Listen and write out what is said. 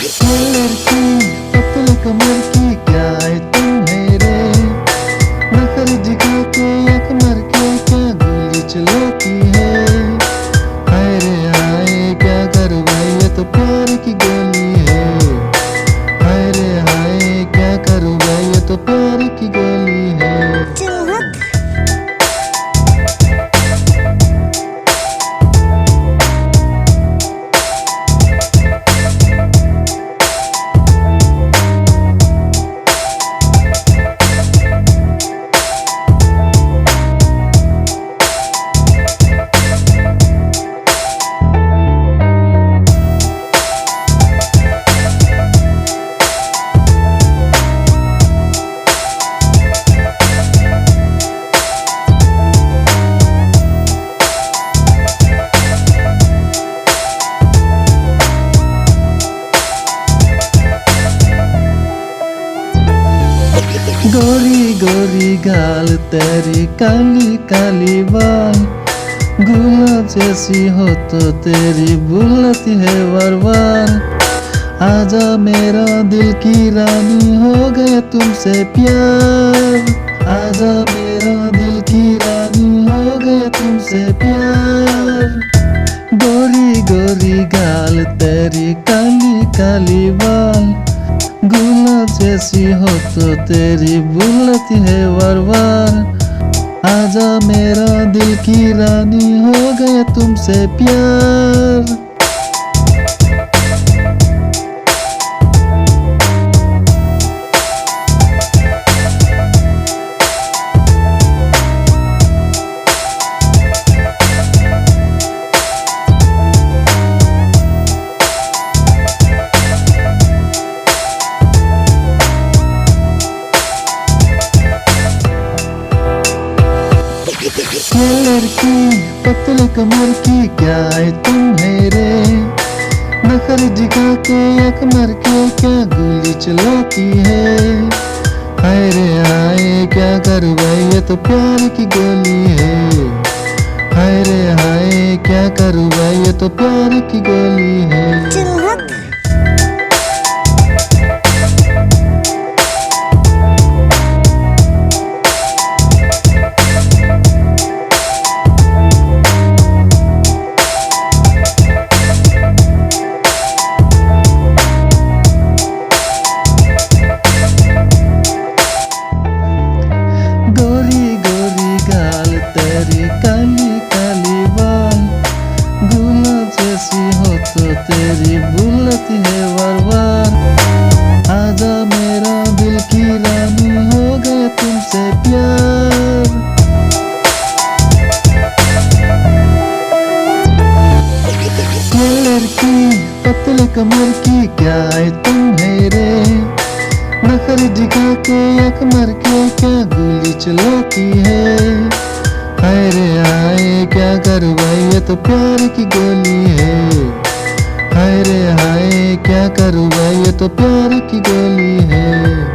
ये लड़की पतले कमर की क्या है तुम्हें रे, नखर दिखा के एक मर के क्या गोली चलाती है। हाय रे हाय क्या करूं भाई ये तो प्यार की गोली है। हाय रे हाय क्या करूं भाई ये तो प्यार की गोली है। गोरी गोरी गाल तेरी काली काली बाल, गुलाब जैसी हो तो तेरी बुलती है वार वार। आजा मेरा दिल की रानी हो गया तुमसे प्यार। आजा मेरा दिल की रानी हो गया तुमसे प्यार। गोरी गोरी गाल तेरी काली काली बाल, गुलाब जैसी हो तो तेरी बुलती है वार वार। आजा मेरा दिल की रानी हो गया तुमसे प्यार। ये लड़की पतले कमर की क्या है तुम्हें रे, नखर दिखा के एक मर के क्या गोली चलाती है। हाय रे हाय क्या करूं भाई ये तो प्यार की गोली है। हाय रे हाय क्या करूं भाई ये तो प्यार की गोली है। तेरी काली काली बाल, गुलाब जैसी हो तो तेरी बुलती है वार वार। आजा मेरा दिल की रानी हो गया तुमसे प्यार। ये लड़की पतले कमर की क्या है तुम्हें रे, नखर दिखा के एक मर के क्या गोली चलाती है। हाय रे हाय क्या करूं भाई ये तो प्यार की गोली है। हाय रे हाय क्या करूं भाई ये तो प्यार की गोली है।